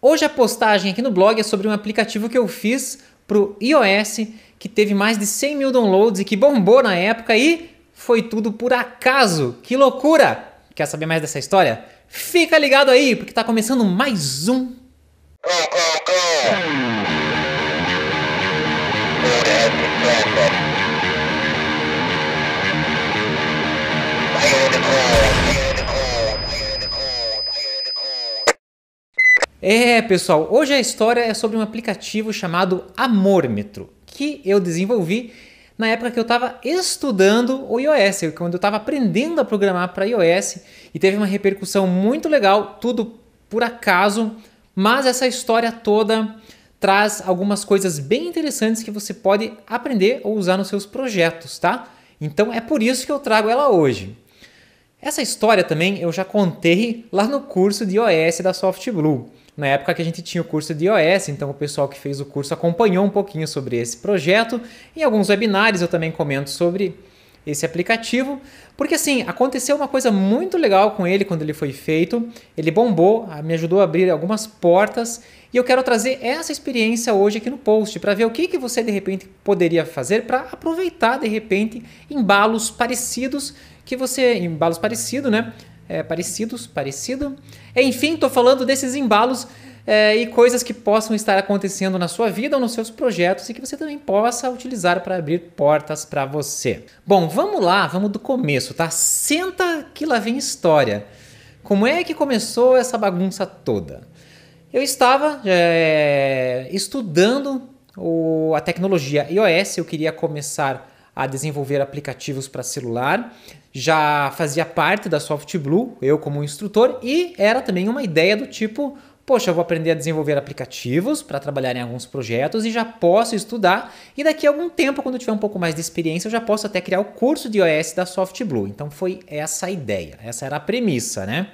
Hoje a postagem aqui no blog é sobre um aplicativo que eu fiz para o iOS, que teve mais de 100 mil downloads e que bombou na época e foi tudo por acaso. Que loucura! Quer saber mais dessa história? Fica ligado aí, porque está começando mais um... pessoal, hoje a história é sobre um aplicativo chamado Amôrmetro, que eu desenvolvi na época que eu estava estudando o iOS, quando eu estava aprendendo a programar para iOS, e teve uma repercussão muito legal, tudo por acaso, mas essa história toda traz algumas coisas bem interessantes que você pode aprender ou usar nos seus projetos, tá? Então é por isso que eu trago ela hoje. Essa história também eu já contei lá no curso de iOS da SoftBlue. Na época que a gente tinha o curso de iOS, então o pessoal que fez o curso acompanhou um pouquinho sobre esse projeto. Em alguns webinários eu também comento sobre esse aplicativo, porque assim, aconteceu uma coisa muito legal com ele quando ele foi feito. Ele bombou, me ajudou a abrir algumas portas e eu quero trazer essa experiência hoje aqui no post para ver o que você de repente poderia fazer para aproveitar de repente embalos parecidos que você... Embalos parecidos, né? Parecido. Enfim, estou falando desses embalos e coisas que possam estar acontecendo na sua vida ou nos seus projetos e que você também possa utilizar para abrir portas para você. Bom, vamos lá, vamos do começo, tá? Senta que lá vem história. Como é que começou essa bagunça toda? Eu estava estudando a tecnologia iOS, eu queria começar a desenvolver aplicativos para celular, já fazia parte da SoftBlue, eu como instrutor, e era também uma ideia do tipo, poxa, eu vou aprender a desenvolver aplicativos para trabalhar em alguns projetos e já posso estudar, e daqui a algum tempo, quando eu tiver um pouco mais de experiência, eu já posso até criar o curso de iOS da SoftBlue. Então foi essa a ideia, essa era a premissa, né?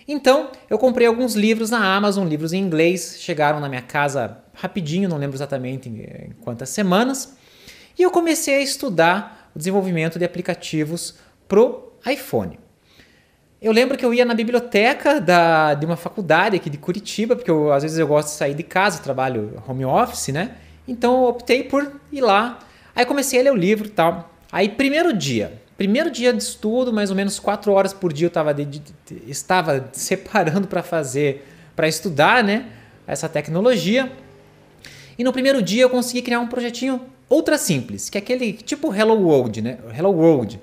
Então, eu comprei alguns livros na Amazon, livros em inglês, chegaram na minha casa rapidinho, não lembro exatamente em quantas semanas, e eu comecei a estudar o desenvolvimento de aplicativos pro iPhone. Eu lembro que eu ia na biblioteca de uma faculdade aqui de Curitiba, porque às vezes eu gosto de sair de casa, trabalho home office, né? Então eu optei por ir lá. Aí comecei a ler o livro e tal. Aí primeiro dia de estudo, mais ou menos 4 horas por dia eu estava separando para estudar, né? Essa tecnologia. E no primeiro dia eu consegui criar um projetinho ultra simples, que é aquele tipo Hello World, né? Hello World,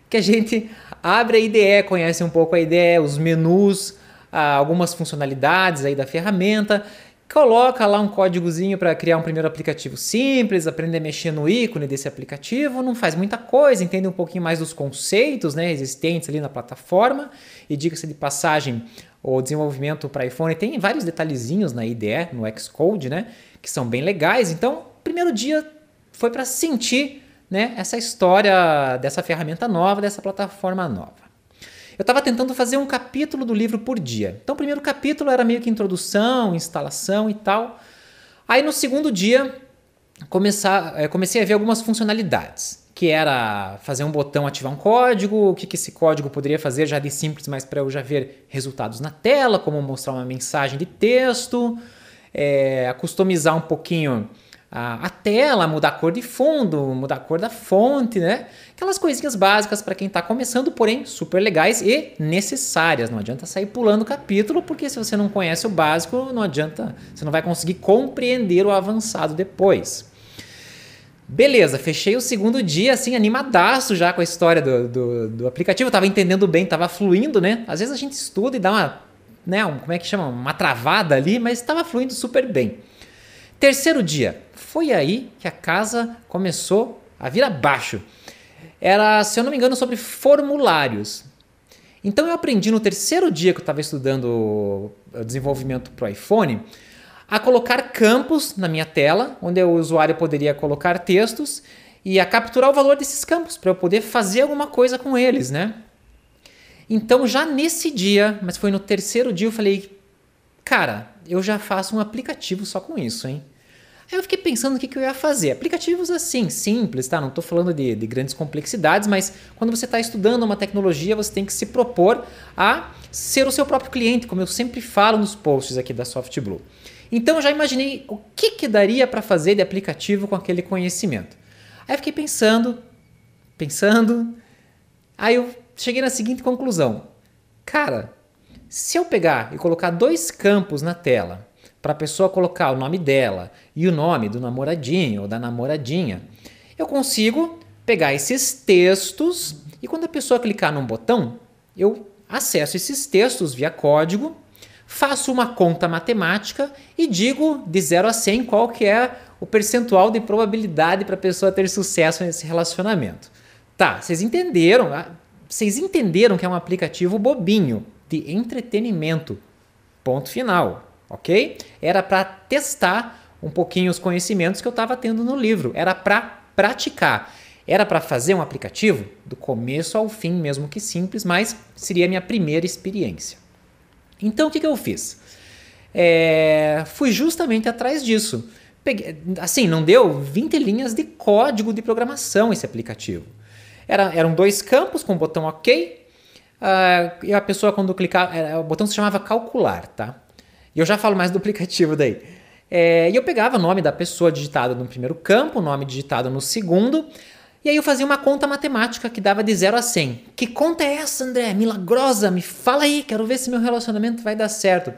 que a gente abre a IDE, conhece um pouco a IDE, os menus, algumas funcionalidades aí da ferramenta, coloca lá um códigozinho para criar um primeiro aplicativo simples, aprender a mexer no ícone desse aplicativo, não faz muita coisa, entende um pouquinho mais dos conceitos, né, existentes ali na plataforma, e diga-se de passagem, o desenvolvimento para iPhone tem vários detalhezinhos na IDE, no Xcode, né, que são bem legais. Então, primeiro dia foi para sentir, né, essa história dessa ferramenta nova, dessa plataforma nova. Eu estava tentando fazer um capítulo do livro por dia. Então o primeiro capítulo era meio que introdução, instalação e tal. Aí no segundo dia comecei a ver algumas funcionalidades, que era fazer um botão ativar um código, o que esse código poderia fazer já de simples, mas para eu já ver resultados na tela, como mostrar uma mensagem de texto, customizar um pouquinho a tela, mudar a cor de fundo, mudar a cor da fonte, né? Aquelas coisinhas básicas para quem está começando, porém super legais e necessárias. Não adianta sair pulando o capítulo, porque se você não conhece o básico, não adianta, você não vai conseguir compreender o avançado depois. Beleza, fechei o segundo dia assim, animadaço já com a história do aplicativo. Eu tava entendendo bem, tava fluindo, né? Às vezes a gente estuda e dá uma, né, como é que chama? Uma travada ali, mas estava fluindo super bem. Terceiro dia, foi aí que a casa começou a vir abaixo. Era, se eu não me engano, sobre formulários. Então eu aprendi no terceiro dia que eu estava estudando o desenvolvimento para o iPhone a colocar campos na minha tela, onde o usuário poderia colocar textos e a capturar o valor desses campos para eu poder fazer alguma coisa com eles, né? Então já nesse dia, mas foi no terceiro dia, eu falei, cara, eu já faço um aplicativo só com isso, hein? Aí eu fiquei pensando o que eu ia fazer. Aplicativos assim, simples, tá? Não estou falando de grandes complexidades, mas quando você está estudando uma tecnologia, você tem que se propor a ser o seu próprio cliente, como eu sempre falo nos posts aqui da SoftBlue. Então eu já imaginei o que daria para fazer de aplicativo com aquele conhecimento. Aí eu fiquei pensando, aí eu cheguei na seguinte conclusão. Cara, se eu pegar e colocar 2 campos na tela, para a pessoa colocar o nome dela e o nome do namoradinho ou da namoradinha, eu consigo pegar esses textos e quando a pessoa clicar num botão, eu acesso esses textos via código, faço uma conta matemática e digo de 0 a 100 qual que é o percentual de probabilidade para a pessoa ter sucesso nesse relacionamento. Tá, vocês entenderam que é um aplicativo bobinho de entretenimento. Ponto final. Ok? Era para testar um pouquinho os conhecimentos que eu estava tendo no livro. Era para praticar. Era para fazer um aplicativo do começo ao fim, mesmo que simples, mas seria a minha primeira experiência. Então, o que eu fiz? Fui justamente atrás disso. Assim, não deu 20 linhas de código de programação esse aplicativo. Eram 2 campos com o botão OK. E a pessoa, quando clicava, o botão se chamava calcular, tá? E eu já falo mais do aplicativo daí. E eu pegava o nome da pessoa digitado no primeiro campo, o nome digitado no segundo, e aí eu fazia uma conta matemática que dava de 0 a 100. Que conta é essa, André? Milagrosa, me fala aí, quero ver se meu relacionamento vai dar certo.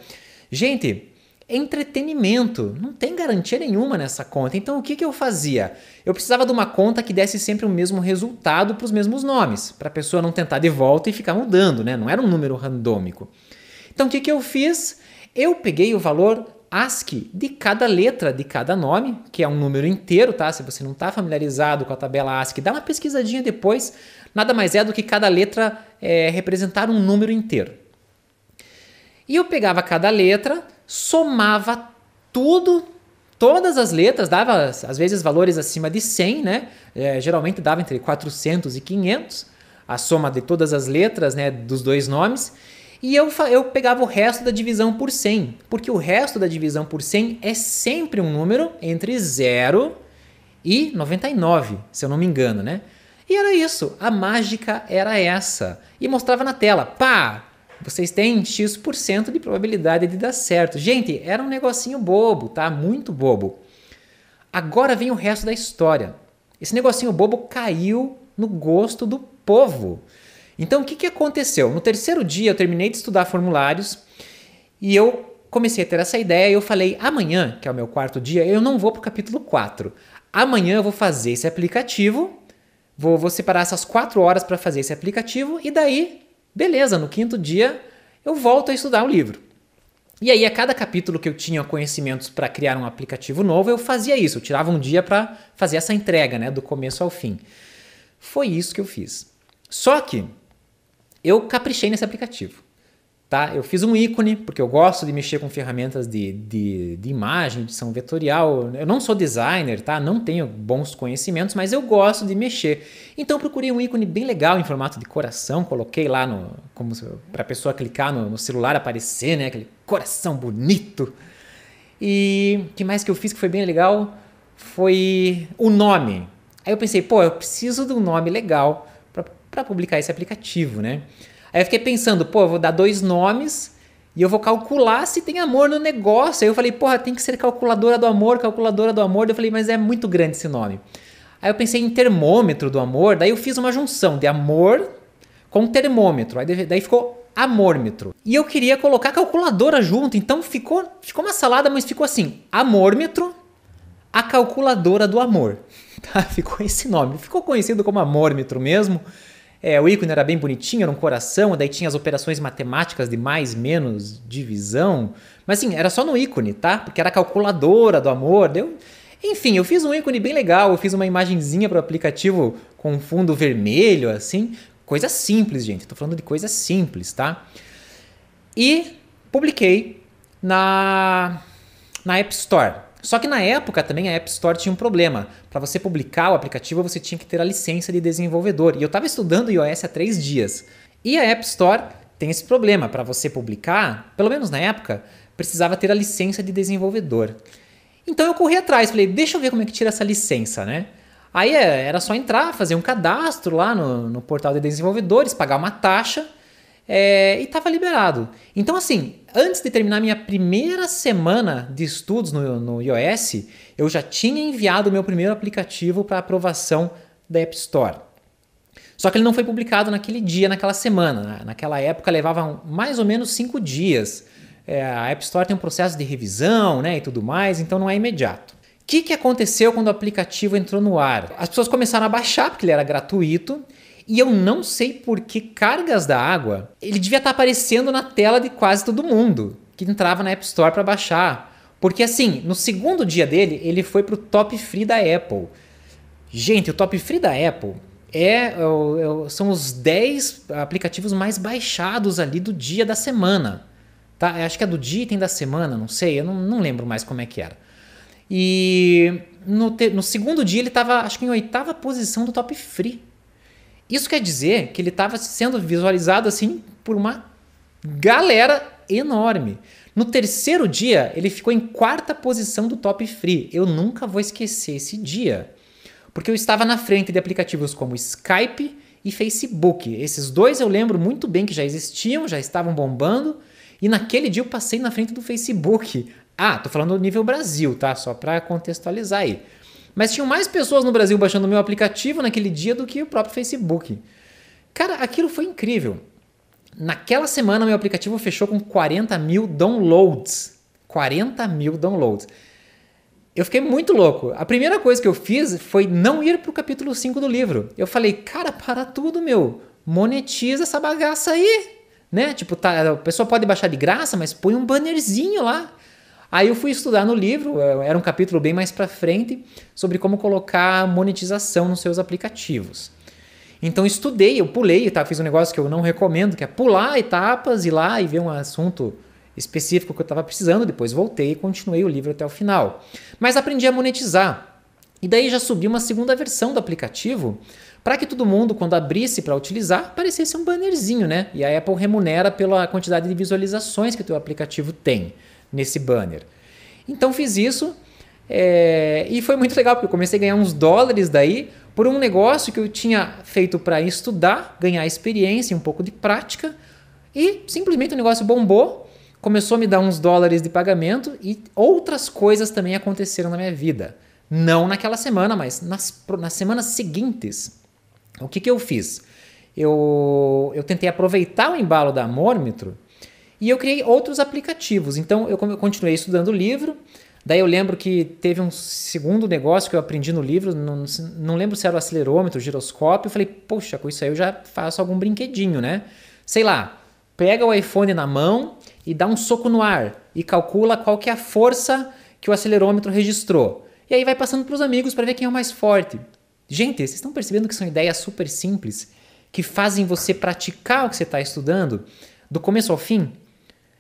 Gente, entretenimento, não tem garantia nenhuma nessa conta. Então o que eu fazia? Eu precisava de uma conta que desse sempre o mesmo resultado para os mesmos nomes, para a pessoa não tentar de volta e ficar mudando, né? Não era um número randômico. Então o que eu fiz? Eu peguei o valor ASCII de cada letra de cada nome, que é um número inteiro, tá? Se você não está familiarizado com a tabela ASCII, dá uma pesquisadinha depois. Nada mais é do que cada letra representar um número inteiro. E eu pegava cada letra, somava tudo, todas as letras, dava às vezes valores acima de 100, né? Geralmente dava entre 400 e 500, a soma de todas as letras, né, dos 2 nomes. E eu pegava o resto da divisão por 100, porque o resto da divisão por 100 é sempre um número entre 0 e 99, se eu não me engano, né? E era isso, a mágica era essa. E mostrava na tela, pá, vocês têm X% de probabilidade de dar certo. Gente, era um negocinho bobo, tá? Muito bobo. Agora vem o resto da história. Esse negocinho bobo caiu no gosto do povo. Então, o que aconteceu? No terceiro dia, eu terminei de estudar formulários e eu comecei a ter essa ideia e eu falei, amanhã, que é o meu 4º dia, eu não vou para o capítulo 4. Amanhã eu vou fazer esse aplicativo, vou separar essas 4 horas para fazer esse aplicativo e daí, beleza, no 5º dia eu volto a estudar o livro. E aí, a cada capítulo que eu tinha conhecimentos para criar um aplicativo novo, eu fazia isso, eu tirava um dia para fazer essa entrega, né, do começo ao fim. Foi isso que eu fiz. Só que eu caprichei nesse aplicativo, tá? Eu fiz um ícone, porque eu gosto de mexer com ferramentas de imagem, edição vetorial. Eu não sou designer, tá? Não tenho bons conhecimentos, mas eu gosto de mexer. Então eu procurei um ícone bem legal em formato de coração, coloquei lá como para a pessoa clicar no celular aparecer, né? Aquele coração bonito. E o que mais que eu fiz que foi bem legal foi o nome. Aí eu pensei, pô, eu preciso de um nome legal para publicar esse aplicativo, né? Aí eu fiquei pensando, pô, eu vou dar 2 nomes e eu vou calcular se tem amor no negócio. Aí eu falei, porra, tem que ser calculadora do amor, calculadora do amor. Eu falei, mas é muito grande esse nome. Aí eu pensei em termômetro do amor, daí eu fiz uma junção de amor com termômetro. Aí daí ficou amômetro. E eu queria colocar calculadora junto, então ficou uma salada, mas ficou assim, amômetro, a calculadora do amor. Tá? Ficou esse nome, ficou conhecido como amômetro mesmo. O ícone era bem bonitinho, era um coração, daí tinha as operações matemáticas de mais, menos, divisão. Mas assim, era só no ícone, tá? Porque era a calculadora do amor. Enfim, eu fiz um ícone bem legal, eu fiz uma imagenzinha para o aplicativo com um fundo vermelho, assim. Coisa simples, gente. Tô falando de coisa simples, tá? E publiquei na App Store. Só que na época também a App Store tinha um problema. Para você publicar o aplicativo, você tinha que ter a licença de desenvolvedor. E eu estava estudando iOS há 3 dias. E a App Store tem esse problema. Para você publicar, pelo menos na época, precisava ter a licença de desenvolvedor. Então eu corri atrás, falei, deixa eu ver como é que tira essa licença, né? Aí era só entrar, fazer um cadastro lá no portal de desenvolvedores, pagar uma taxa e estava liberado. Então assim, antes de terminar minha primeira semana de estudos no iOS, eu já tinha enviado o meu primeiro aplicativo para aprovação da App Store. Só que ele não foi publicado naquele dia, naquela semana. Naquela época levava mais ou menos 5 dias. A App Store tem um processo de revisão, né, e tudo mais, então não é imediato. O que aconteceu quando o aplicativo entrou no ar? As pessoas começaram a baixar, porque ele era gratuito, e eu não sei por que cargas da água, ele devia estar aparecendo na tela de quase todo mundo que entrava na App Store para baixar. Porque assim, no segundo dia dele, ele foi para o top free da Apple. Gente, o top free da Apple são os 10 aplicativos mais baixados ali do dia da semana. Tá? Eu acho que é do dia e tem da semana, não sei, eu não lembro mais como é que era. E no segundo dia ele estava, acho que em 8ª posição do top free. Isso quer dizer que ele estava sendo visualizado assim por uma galera enorme. No terceiro dia ele ficou em 4ª posição do top free. Eu nunca vou esquecer esse dia. Porque eu estava na frente de aplicativos como Skype e Facebook. Esses dois eu lembro muito bem que já existiam, já estavam bombando. E naquele dia eu passei na frente do Facebook. Tô falando do nível Brasil, tá? Só para contextualizar aí. Mas tinham mais pessoas no Brasil baixando o meu aplicativo naquele dia do que o próprio Facebook. Cara, aquilo foi incrível. Naquela semana meu aplicativo fechou com 40 mil downloads. 40 mil downloads. Eu fiquei muito louco. A primeira coisa que eu fiz foi não ir pro capítulo 5 do livro. Eu falei, cara, para tudo, meu. Monetiza essa bagaça aí. Né? Tipo, a pessoa pode baixar de graça, mas põe um bannerzinho lá. Aí eu fui estudar no livro, era um capítulo bem mais pra frente, sobre como colocar monetização nos seus aplicativos. Então estudei, eu pulei, tá? Fiz um negócio que eu não recomendo, que é pular etapas, ir lá e ver um assunto específico que eu estava precisando, depois voltei e continuei o livro até o final. Mas aprendi a monetizar. E daí já subi uma segunda versão do aplicativo para que todo mundo, quando abrisse para utilizar, aparecesse um bannerzinho, né? E a Apple remunera pela quantidade de visualizações que o teu aplicativo tem nesse banner. Então fiz isso e foi muito legal, porque eu comecei a ganhar uns dólares daí por um negócio que eu tinha feito para estudar, ganhar experiência, um pouco de prática, e simplesmente o negócio bombou, começou a me dar uns dólares de pagamento e outras coisas também aconteceram na minha vida. Não naquela semana, mas nas semanas seguintes. O que eu fiz? Eu tentei aproveitar o embalo da Amômetro e eu criei outros aplicativos. Então eu continuei estudando o livro. Daí eu lembro que teve um segundo negócio que eu aprendi no livro. Não lembro se era o acelerômetro, o giroscópio. Eu falei, poxa, com isso aí eu já faço algum brinquedinho, né? Sei lá, pega o iPhone na mão e dá um soco no ar e calcula qual que é a força que o acelerômetro registrou. E aí vai passando para os amigos para ver quem é o mais forte. Gente, vocês estão percebendo que são ideias super simples que fazem você praticar o que você está estudando do começo ao fim?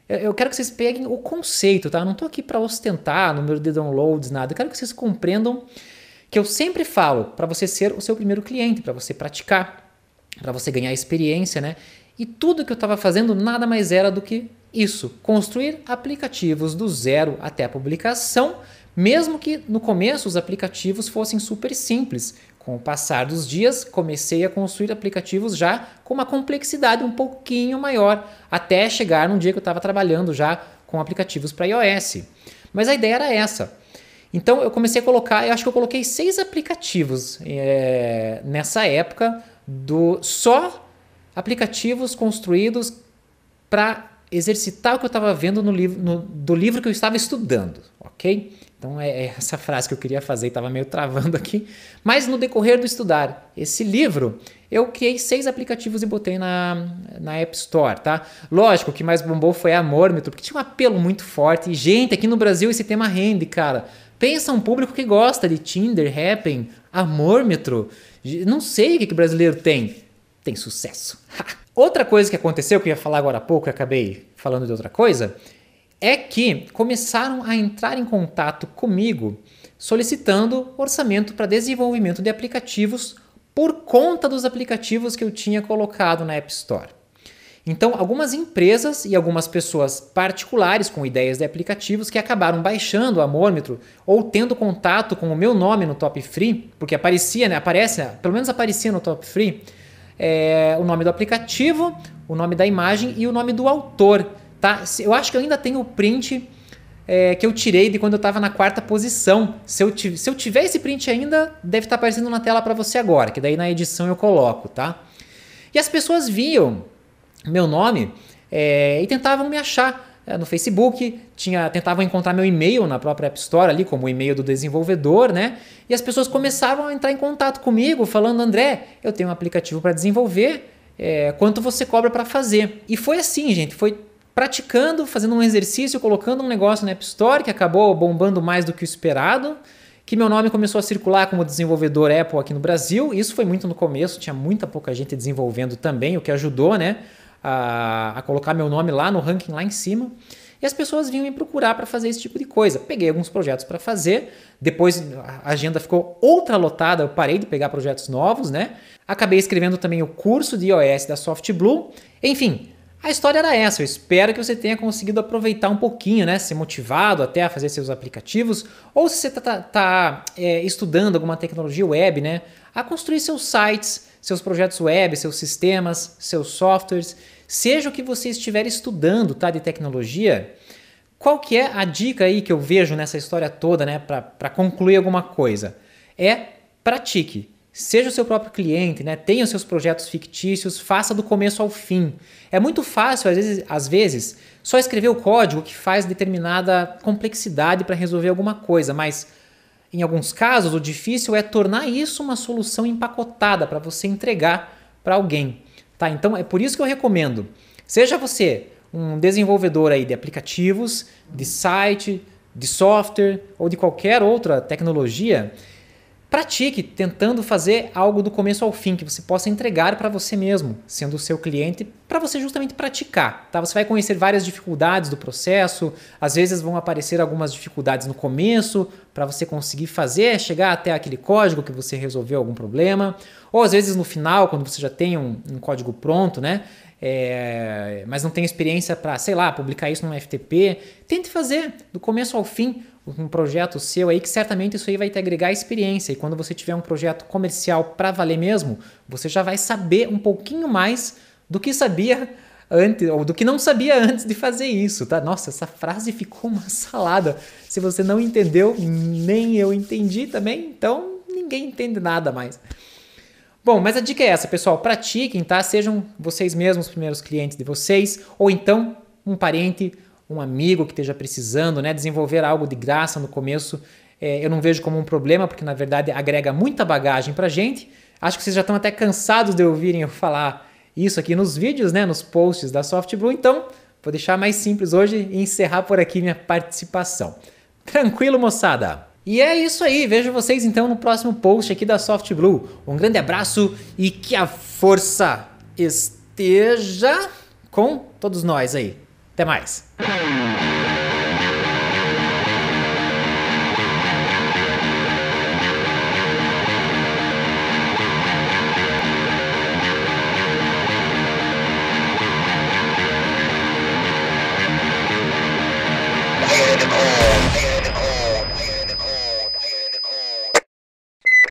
Eu quero que vocês peguem o conceito, tá? Eu não estou aqui para ostentar número de downloads, nada. Eu quero que vocês compreendam que eu sempre falo para você ser o seu primeiro cliente, para você praticar, para você ganhar experiência, né? E tudo que eu estava fazendo nada mais era do que isso, construir aplicativos do zero até a publicação, mesmo que no começo os aplicativos fossem super simples. Com o passar dos dias, comecei a construir aplicativos já com uma complexidade um pouquinho maior, até chegar num dia que eu estava trabalhando já com aplicativos para iOS. Mas a ideia era essa. Então eu comecei a colocar, eu acho que eu coloquei 6 aplicativos nessa época, só aplicativos construídos para exercitar o que eu estava vendo do livro que eu estava estudando, ok? Então é essa frase que eu queria fazer, estava meio travando aqui. Mas no decorrer do estudar esse livro, eu criei 6 aplicativos e botei na App Store, tá? Lógico, o que mais bombou foi a Amômetro, porque tinha um apelo muito forte. E, gente, aqui no Brasil esse tema rende, cara. Pensa um público que gosta de Tinder, Happn, Amômetro. Não sei o que o brasileiro tem. Tem sucesso. Outra coisa que aconteceu, que eu ia falar agora há pouco e acabei falando de outra coisa, é que começaram a entrar em contato comigo solicitando orçamento para desenvolvimento de aplicativos por conta dos aplicativos que eu tinha colocado na App Store. Então, algumas empresas e algumas pessoas particulares com ideias de aplicativos que acabaram baixando o Amômetro ou tendo contato com o meu nome no Top Free, porque aparecia, né? Pelo menos aparecia no Top Free, o nome do aplicativo, o nome da imagem e o nome do autor, tá? Eu acho que eu ainda tenho o print que eu tirei de quando eu estava na 4ª posição. Se eu tiver esse print ainda, deve estar aparecendo na tela para você agora, que daí na edição eu coloco, tá? E as pessoas viam meu nome e tentavam me achar no Facebook, tentavam encontrar meu e-mail na própria App Store ali, como o e-mail do desenvolvedor, né? E as pessoas começavam a entrar em contato comigo, falando: André, eu tenho um aplicativo para desenvolver, quanto você cobra para fazer? E foi assim, gente, foi praticando, fazendo um exercício, colocando um negócio na App Store que acabou bombando mais do que o esperado, que meu nome começou a circular como desenvolvedor Apple aqui no Brasil. Isso foi muito no começo, tinha muita pouca gente desenvolvendo também, o que ajudou, né, a colocar meu nome lá no ranking lá em cima. E as pessoas vinham me procurar para fazer esse tipo de coisa. Peguei alguns projetos para fazer, depois a agenda ficou ultra lotada, eu parei de pegar projetos novos, né? Acabei escrevendo também o curso de iOS da SoftBlue. Enfim, a história era essa. Eu espero que você tenha conseguido aproveitar um pouquinho, né? Ser motivado até a fazer seus aplicativos, ou se você está estudando alguma tecnologia web, né? A construir seus sites, seus projetos web, seus sistemas, seus softwares, seja o que você estiver estudando, tá, de tecnologia. Qual que é a dica aí que eu vejo nessa história toda, né, para concluir alguma coisa? Pratique. Seja o seu próprio cliente, né? Tenha os seus projetos fictícios, faça do começo ao fim. É muito fácil, às vezes, só escrever o código que faz determinada complexidade para resolver alguma coisa, mas em alguns casos o difícil é tornar isso uma solução empacotada para você entregar para alguém. Tá? Então é por isso que eu recomendo, seja você um desenvolvedor aí de aplicativos, de site, de software ou de qualquer outra tecnologia, pratique tentando fazer algo do começo ao fim que você possa entregar para você mesmo, sendo o seu cliente, para você justamente praticar. Tá? Você vai conhecer várias dificuldades do processo, às vezes vão aparecer algumas dificuldades no começo para você conseguir chegar até aquele código que você resolveu algum problema, ou às vezes no final, quando você já tem um código pronto, né? Mas não tem experiência para, sei lá, publicar isso num FTP, tente fazer do começo ao fim um projeto seu aí, que certamente isso aí vai te agregar experiência, e quando você tiver um projeto comercial para valer mesmo, você já vai saber um pouquinho mais do que sabia antes, ou do que não sabia antes de fazer isso, tá? Nossa, essa frase ficou uma salada. Se você não entendeu, nem eu entendi também, então ninguém entende nada mais. Bom, mas a dica é essa, pessoal, pratiquem, tá? Sejam vocês mesmos os primeiros clientes de vocês, ou então um parente, um amigo que esteja precisando, né, desenvolver algo de graça no começo. Eu não vejo como um problema, porque na verdade agrega muita bagagem pra gente. Acho que vocês já estão até cansados de ouvirem eu falar isso aqui nos vídeos, né, nos posts da SoftBlue, então vou deixar mais simples hoje e encerrar por aqui minha participação. Tranquilo, moçada? E é isso aí, vejo vocês então no próximo post aqui da SoftBlue. Um grande abraço e que a força esteja com todos nós aí. Até mais!